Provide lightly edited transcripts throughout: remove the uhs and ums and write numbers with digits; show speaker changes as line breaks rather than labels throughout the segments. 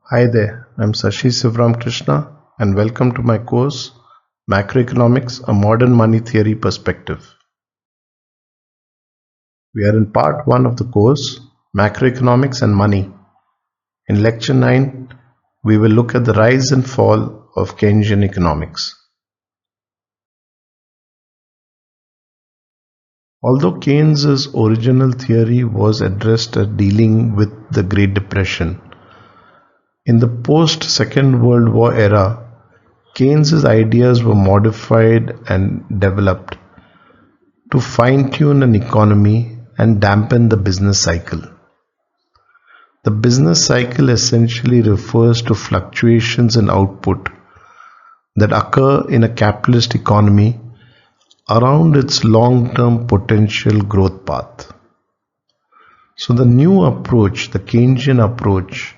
Hi there, I'm Sashi Sivaram and welcome to my course Macroeconomics, a Modern Money Theory Perspective. We are in part 1 of the course Macroeconomics and Money. In lecture 9, we will look at the rise and fall of Keynesian economics. Although Keynes' original theory was addressed at dealing with the Great Depression, in the post-Second World War era, Keynes' ideas were modified and developed to fine-tune an economy and dampen the business cycle. The business cycle essentially refers to fluctuations in output that occur in a capitalist economy around its long-term potential growth path. So the new approach, the Keynesian approach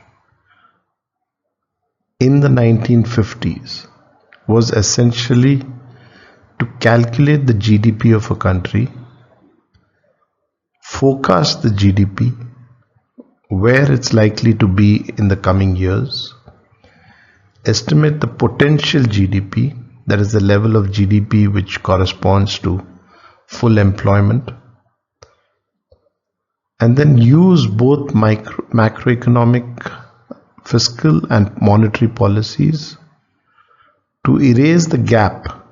in the 1950s was essentially to calculate the GDP of a country, forecast the GDP, where it's likely to be in the coming years, estimate the potential GDP, that is the level of GDP which corresponds to full employment, and then use both macroeconomic, fiscal and monetary policies to erase the gap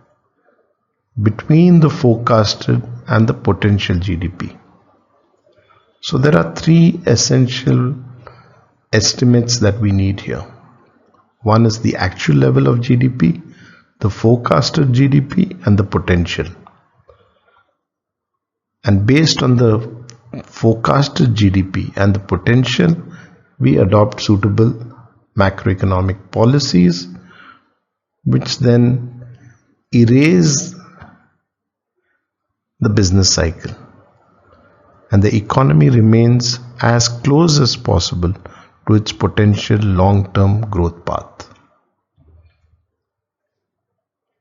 between the forecasted and the potential GDP. So there are three essential estimates that we need here. One is the actual level of GDP, the forecasted GDP, and the potential. And based on the forecasted GDP and the potential, we adopt suitable macroeconomic policies, which then erase the business cycle, and the economy remains as close as possible to its potential long-term growth path.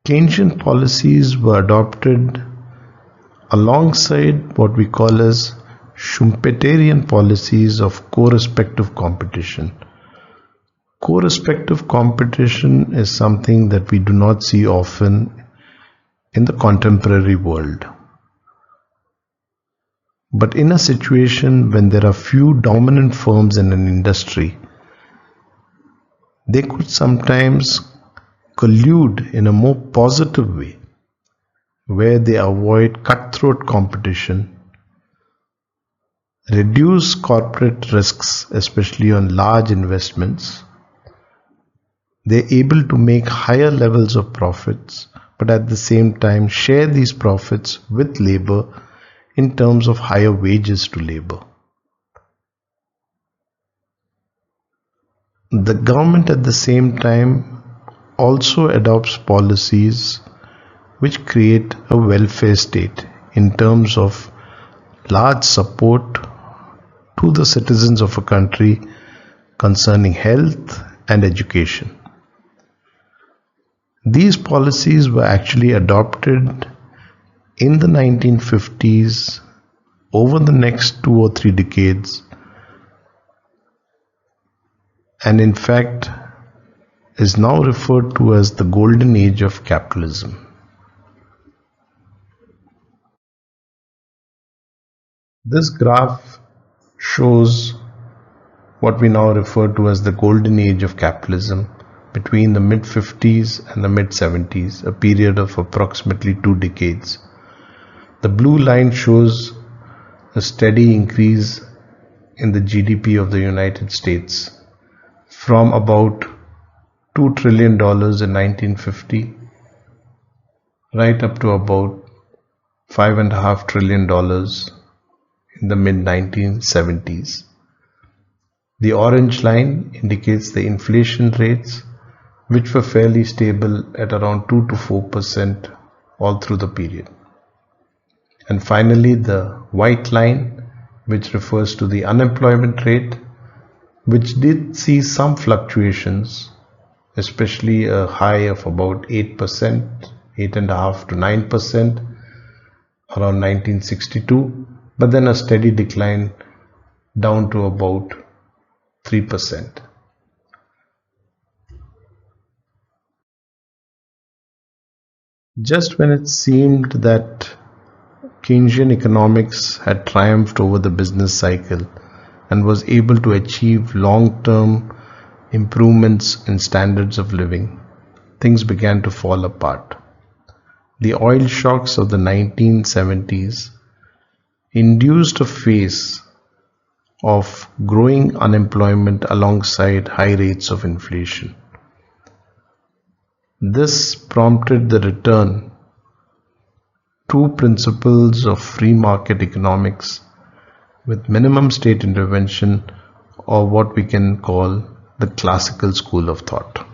Keynesian policies were adopted alongside what we call as Schumpeterian policies of co-respective competition. Co-respective competition is something that we do not see often in the contemporary world. But in a situation when there are few dominant firms in an industry, they could sometimes collude in a more positive way, where they avoid cutthroat competition, reduce corporate risks, especially on large investments. They're able to make higher levels of profits, but at the same time share these profits with labor in terms of higher wages to labor. The government at the same time also adopts policies which create a welfare state in terms of large support to the citizens of a country concerning health and education. These policies were actually adopted in the 1950s over the next 2 or 3 decades, and in fact is now referred to as the golden age of capitalism. This graph shows what we now refer to as the golden age of capitalism between the mid-50s and the mid-70s, a period of approximately 2 decades. The blue line shows a steady increase in the GDP of the United States from about $2 trillion in 1950 right up to about $5.5 trillion in the mid-1970s. The orange line indicates the inflation rates, which were fairly stable at around 2 to 4% all through the period. And finally, the white line, which refers to the unemployment rate, which did see some fluctuations, especially a high of about 8%, 8.5% to 9% around 1962, but then a steady decline down to about 3%. Just when it seemed that Keynesian economics had triumphed over the business cycle and was able to achieve long-term improvements in standards of living, things began to fall apart. The oil shocks of the 1970s induced a phase of growing unemployment alongside high rates of inflation. This prompted the return to principles of free market economics with minimum state intervention, or what we can call the classical school of thought.